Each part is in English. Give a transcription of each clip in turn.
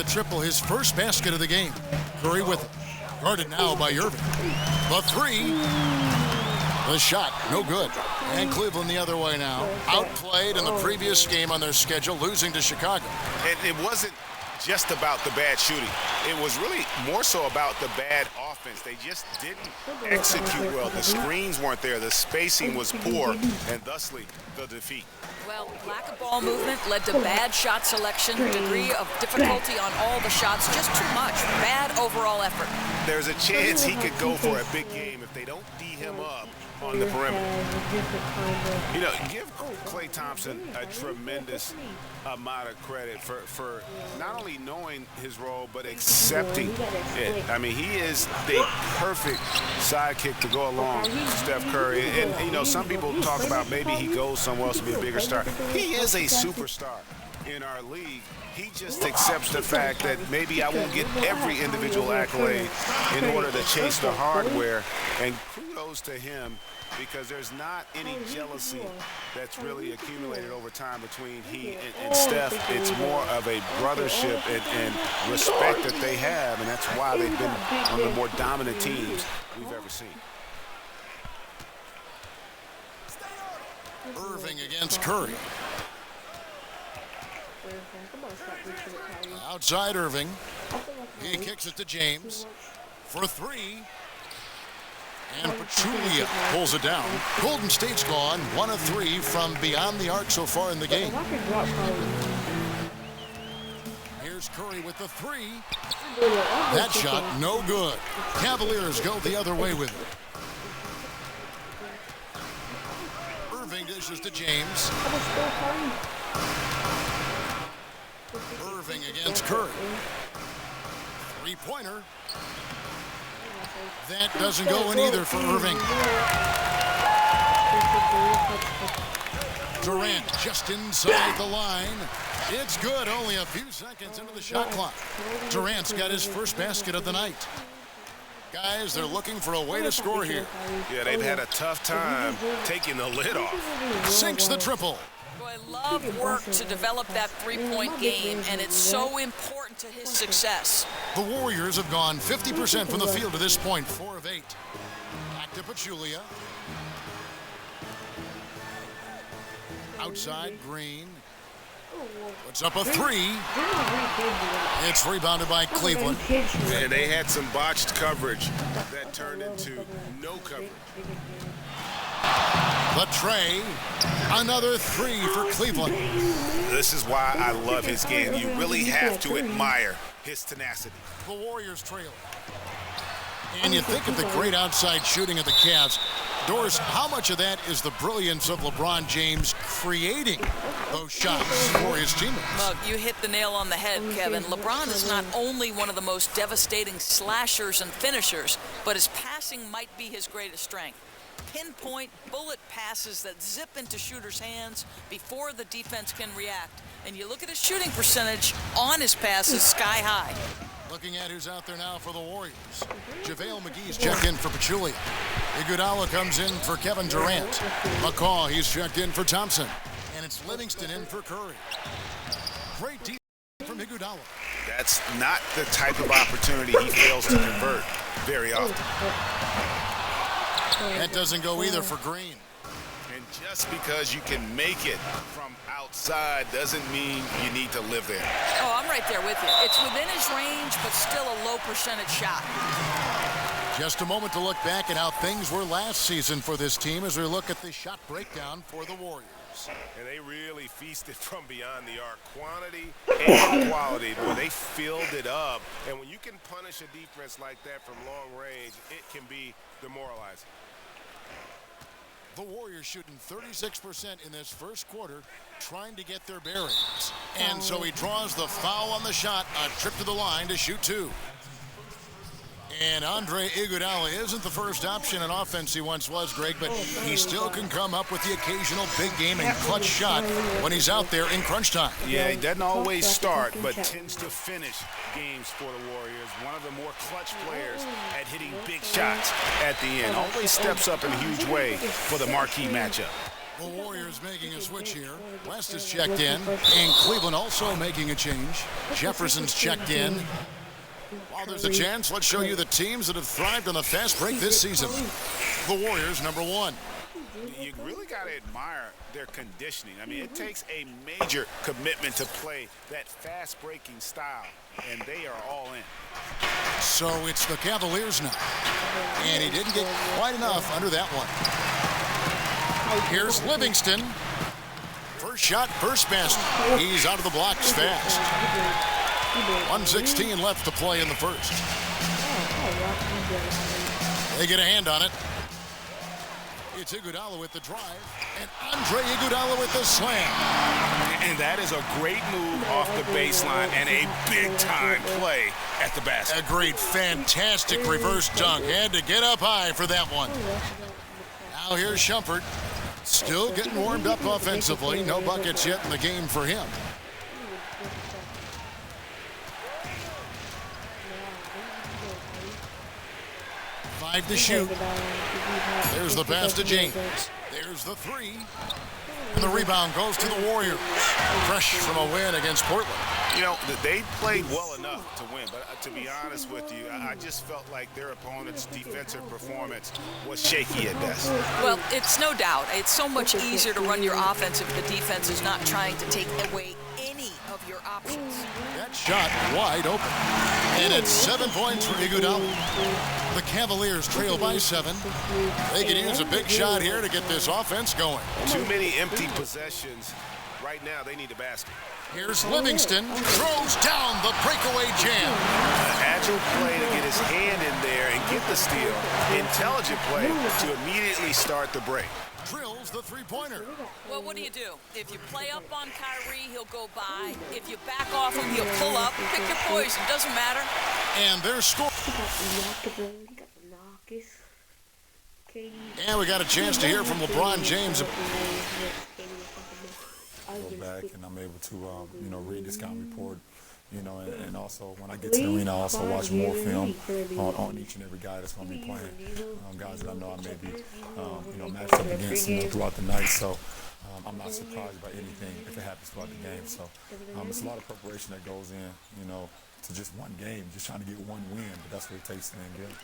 triple, his first basket of the game. Curry with it. Guarded now by Irving. The three. The shot, no good. And Cleveland the other way now. Outplayed in the previous game on their schedule, losing to Chicago. And it wasn't just about the bad shooting. It was really more so about the bad offense. They just didn't execute well. The screens weren't there. The spacing was poor, and thusly the defeat. Well, lack of ball movement led to bad shot selection, degree of difficulty on all the shots, just too much. Bad overall effort. There's a chance he could go for a big game if they don't D him up on the perimeter. You know, give Klay Thompson a tremendous amount of credit for not only knowing his role, but accepting it. I mean, he is the perfect sidekick to go along with Steph Curry. And, you know, some people talk about maybe he goes somewhere else to be a bigger star. He is a superstar in our league. He just accepts the fact that maybe I won't get every individual accolade in order to chase the hardware. And kudos to him, because there's not any jealousy that's really accumulated over time between he and Steph. It's more of a brothership and respect that they have, and that's why they've been one of the more dominant teams we've ever seen. Irving against Curry. Outside Irving. He kicks it to James for three. And Pachulia pulls it down. Golden State's gone 1 of 3 from beyond the arc so far in the game. Here's Curry with the three. That shot no good. Cavaliers go the other way with it. Irving dishes to James. Irving against Curry. Three-pointer. That doesn't go in either for Irving. Durant just inside the line. It's good, only a few seconds into the shot clock. Durant's got his first basket of the night. Guys, they're looking for a way to score here. Yeah, they've had a tough time taking the lid off. Sinks the triple. I love work to develop that three-point game, and it's so important to his success. The Warriors have gone 50% from the field to this point, 4 of 8. Back to Pachulia. Outside, Green. Puts up a three. It's rebounded by Cleveland. And they had some botched coverage that turned into no coverage. The tray, another three for Cleveland. This is why I love his game. You really have to admire his tenacity. The Warriors trail. And you think of the great outside shooting of the Cavs. Doris, how much of that is the brilliance of LeBron James creating those shots for his teammates? Well, you hit the nail on the head, Kevin. LeBron is not only one of the most devastating slashers and finishers, but his passing might be his greatest strength. Pinpoint bullet passes that zip into shooters' hands before the defense can react. And you look at his shooting percentage on his passes, sky high. Looking at who's out there now for the Warriors. JaVale McGee's checked in for Pachulia. Iguodala comes in for Kevin Durant. McCaw, he's checked in for Thompson. And it's Livingston in for Curry. Great defense from Iguodala. That's not the type of opportunity he fails to convert very often. That doesn't go either for Green. And just because you can make it from outside doesn't mean you need to live there. Oh, I'm right there with you. It's within his range, but still a low percentage shot. Just a moment to look back at how things were last season for this team as we look at the shot breakdown for the Warriors. And they really feasted from beyond the arc. Quantity and quality, boy, they filled it up. And when you can punish a defense like that from long range, it can be demoralizing. The Warriors shooting 36% in this first quarter, trying to get their bearings. And so he draws the foul on the shot, a trip to the line to shoot two. And Andre Iguodala isn't the first option in offense he once was, Greg, but he still can come up with the occasional big game and clutch shot when he's out there in crunch time. Yeah, he doesn't always start, but tends to finish games for the Warriors. One of the more clutch players at hitting big shots at the end. Always steps up in a huge way for the marquee matchup. The Warriors making a switch here. West is checked in, and Cleveland also making a change. Jefferson's checked in. While there's a chance, let's show you the teams that have thrived on the fast break this season. The Warriors, number 1. You really got to admire their conditioning. I mean, it takes a major commitment to play that fast-breaking style, and they are all in. So it's the Cavaliers now. And he didn't get quite enough under that one. Here's Livingston. First shot, first basket. He's out of the blocks fast. 1:16 left to play in the first. They get a hand on it. It's Iguodala with the drive, and Andre Iguodala with the slam. And that is a great move off the baseline and a big-time play at the basket. Agreed. Fantastic reverse dunk. Had to get up high for that one. Now here's Shumpert. Still getting warmed up offensively. No buckets yet in the game for him. Five to shoot. There's the pass to James. There's the three. And the rebound goes to the Warriors. Fresh from a win against Portland. You know, they played well enough to win, but to be honest with you, I just felt like their opponent's defensive performance was shaky at best. Well, it's no doubt. It's so much easier to run your offense if the defense is not trying to take away any of your options. That shot wide open. And it's 7 points for Iguodala. The Cavaliers trail by 7. They can use a big shot here to get this offense going. Too many empty possessions. Right now, they need a basket. Here's Livingston. Throws down the breakaway jam. Agile play to get his hand in there and get the steal. Intelligent play to immediately start the break. Drills the three-pointer. Well, what do? If you play up on Kyrie, he'll go by. If you back off him, he'll pull up. Pick your poison. Doesn't matter. And their score. And we got a chance to hear from LeBron James. Go back and I'm able to, read the scouting report, and also when I get to the arena, I also watch more film on each and every guy that's going to be playing. Guys that I know I may be, matched up against, throughout the night. So I'm not surprised by anything if it happens throughout the game. So it's a lot of preparation that goes in, to just one game, just trying to get one win. But that's what it takes to then get.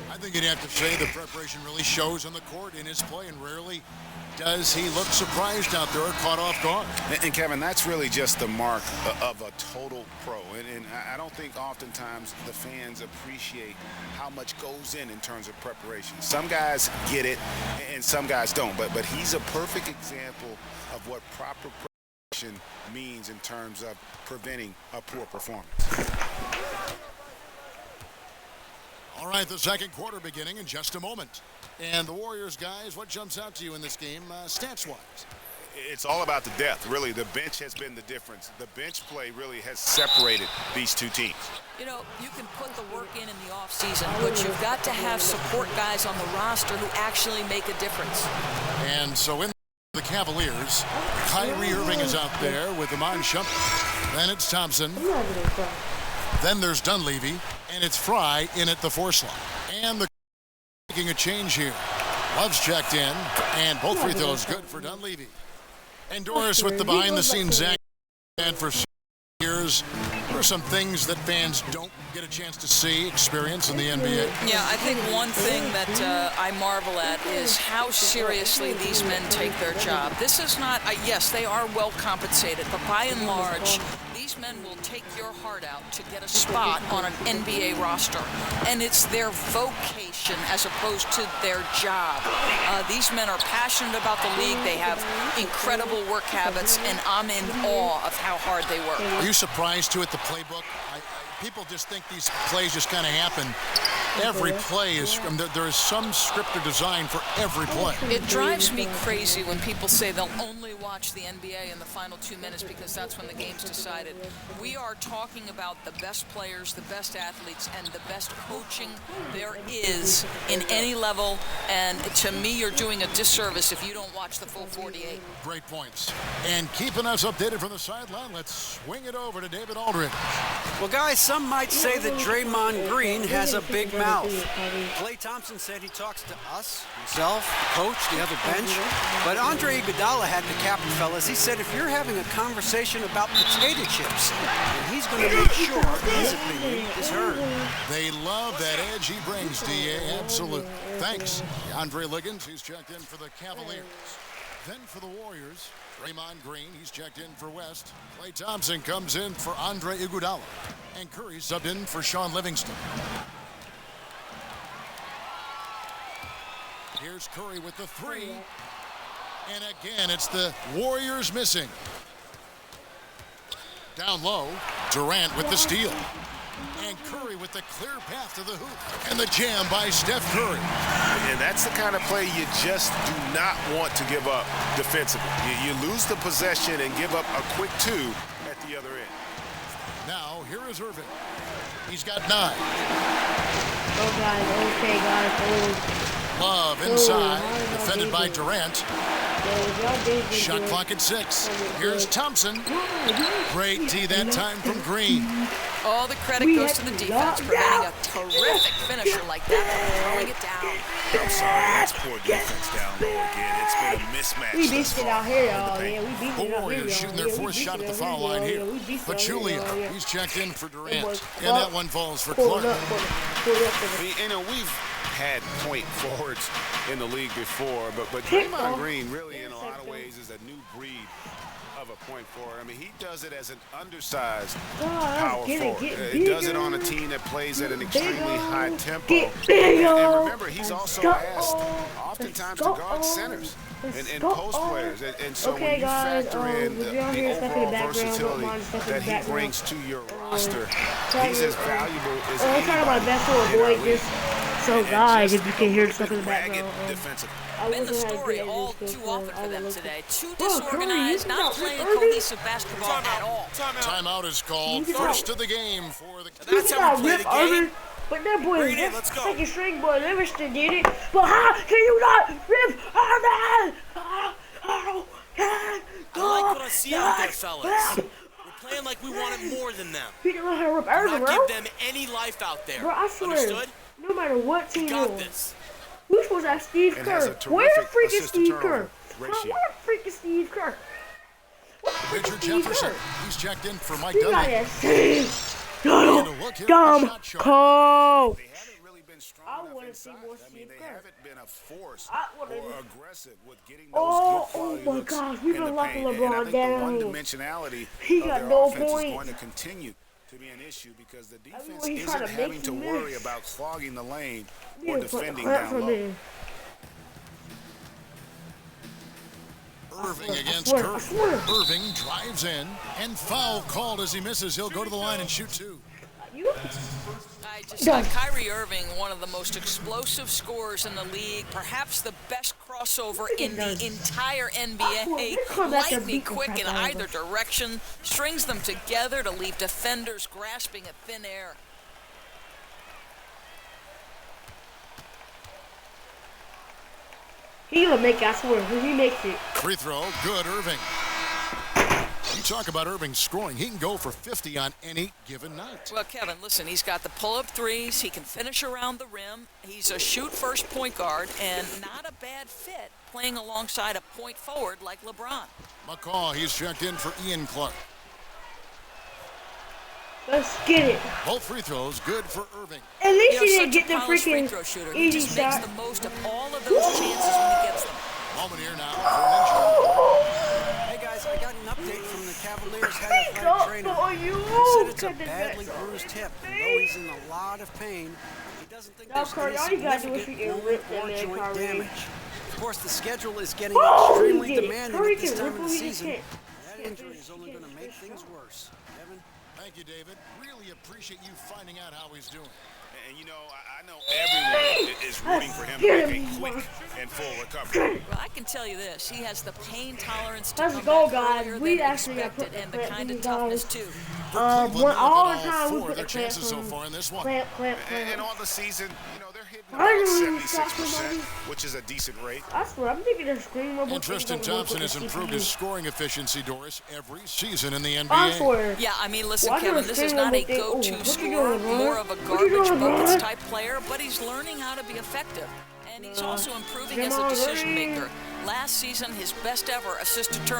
I think you'd have to say the preparation really shows on the court in his play, and rarely does he look surprised out there or caught off guard. And Kevin, that's really just the mark of a total pro. And I don't think oftentimes the fans appreciate how much goes in terms of preparation. Some guys get it, and some guys don't. But he's a perfect example of what proper preparation means in terms of preventing a poor performance. All right, the second quarter beginning in just a moment. And the Warriors, guys, what jumps out to you in this game stats-wise? It's all about the depth, really. The bench has been the difference. The bench play really has separated these two teams. You can put the work in the offseason, but you've got to have support guys on the roster who actually make a difference. And so in the Cavaliers, Kyrie Irving is out there with Iman Shumpert. Then it's Thompson. Then there's Dunleavy, and it's Fry in at the 4 slot. And the making a change here. Love's checked in, and both free throws good for Dunleavy. And Doris with the behind-the-scenes Zach. And for years, there are some things that fans don't get a chance to see, experience in the NBA. Yeah, I think one thing that I marvel at is how seriously these men take their job. This is not, yes, they are well compensated, but by and large, these men will take your heart out to get a spot on an NBA roster. And it's their vocation as opposed to their job. These men are passionate about the league. They have incredible work habits, and I'm in awe of how hard they work. Are you surprised, too, at the playbook? People just think these plays just kind of happen. Every play is, there is some script or design for every play. It drives me crazy when people say they'll only watch watch the NBA in the final 2 minutes because that's when the game's decided. We are talking about the best players, the best athletes, and the best coaching there is in any level. And to me, you're doing a disservice if you don't watch the full 48. Great points. And keeping us updated from the sideline, let's swing it over to David Aldridge. Well, guys, some might say that Draymond Green has a big mouth. Klay Thompson said he talks to us, himself, the coach, the other bench. But Andre Iguodala had the cap, fellas. He said if you're having a conversation about potato chips, then he's going to make sure his opinion is heard. They love that edge he brings, D.A. Absolute. Thanks. Andre Liggins, he's checked in for the Cavaliers. Then for the Warriors, Draymond Green, he's checked in for West. Klay Thompson comes in for Andre Iguodala. And Curry subbed in for Sean Livingston. Here's Curry with the three. And again, it's the Warriors missing. Down low, Durant with the steal. And Curry with the clear path to the hoop. And the jam by Steph Curry. And that's the kind of play you just do not want to give up defensively. You lose the possession and give up a quick two at the other end. Now, here is Irving. He's got 9. Oh, guys. Okay, guys. Love inside, defended by Durant. Shot clock at 6. Here's Thompson. Great D that time from Green. All the credit goes to the defense, preventing a terrific finisher like that from throwing it down. I'm sorry, that's poor defense down low again. It's been a mismatch. We beat it out here, y'all. Yeah, we beat The it out here, Warriors shooting their 4th shot at the foul line here. Pachulia, he's checked in for Durant. And that one falls for Clark. You know, we've had point forwards in the league before, but Draymond Green really, in a lot of ways, is a new breed of a point forward. I mean, he does it as an undersized power forward. He does it on a team that plays at an extremely high tempo. And remember, he's also asked oftentimes to guard centers and post players. And so when you factor in the overall versatility that he brings to your roster, he's as valuable as I'm trying my best to avoid this. So guys, if you can hear stuff in the background, Been the story all too often for them today. Too disorganized, not playing cohesive basketball at all. Timeout is called. First of the game for the... That's how we play the game. But that boy is second string boy. Livingston did it. But how can you not rip our man? I like what I see out there, fellas. We're playing like we want it more than them. We don't know how to rip Do Irving, not bro. give them any life out there. Bro, I swear. Understood? No matter what team You you're got on. this. We're supposed to have Steve And has Kerr. a terrific Where the freak is assist to Steve turnover Kerr? ratio. Where the freak is Steve Kerr? Where the freak is Richard Steve Jefferson, Kerr? he's checked in for Mike He got Dunleavy. that same And a look here at the dumb shot chart. call. They haven't really been strong I enough wanna see inside. more I mean, Steve they Kerr. haven't been a force I wanna- or aggressive with getting those Oh, good quality oh my looks gosh, we in the been locking paint. And I LeBron think down. the one-dimensionality He of got their no offense is points. going to continue to be an issue because the defense he's trying isn't to having make to you worry miss. about clogging the lane Yeah, or put the defending crap down from low. there. Irving against swear, I Curry. swear. Irving drives in, and foul called as he misses. He'll go to the line and shoot 2. You? I just saw Kyrie Irving, one of the most explosive scorers in the league, perhaps the best crossover in the entire NBA. Lightning quick in either direction, strings them together to leave defenders grasping at thin air. He'll make it, I swear. He makes it. Free throw, good, Irving. You talk about Irving scoring. He can go for 50 on any given night. Well, Kevin, listen, he's got the pull-up threes. He can finish around the rim. He's a shoot-first point guard and not a bad fit playing alongside a point forward like LeBron. McCaw, he's checked in for Ian Clark. Let's get it. Both free throws, good for Irving. At least You he know, didn't such get the a polished free freaking throw shooter. He easy just makes shot. the most of all of those chances when he gets them. Moment here now for an injury. Hey guys, I got an update from the Cavaliers head athletic Go trainer. for you. He said it's a Cut the badly back. bruised hip, and though he's in a lot of pain, he doesn't think Now, there's Curry, all any you gotta do is significant freaking rip bone that or man, joint Kyrie. damage. Of course, the schedule is getting Oh, extremely he did it. demanding Curry at this can time rip of the who he season. can. That injury is only going to make things worse. Evan? Thank you, David. Really appreciate you finding out how he's doing. And, you know, I know everyone is rooting for him to make a quick and full recovery. Well, I can tell you this. He has the pain tolerance to Let's come go, back guys. earlier We than actually got expected, put and the the kind of these toughness, guys. too. Cleveland All all the time we four put of their the chances so clamp far in this one. Clamp. And on the season, you know, they're hitting I about didn't even stop 76%, somebody. which is a decent rate. I swear, I'm thinking of screen robot. And Tristan Thompson has improved his scoring efficiency, Doris, every season in the I NBA. swear. Yeah, I mean, listen, Why Kevin, do this the is not a screen robot go-to think, oh, what you scorer, doing, Ron? more of a What you garbage doing, buckets Ron? type player, but he's learning how to be effective. And he's also improving as a Jamal decision Green. maker. Last season, his best ever assist to turnover.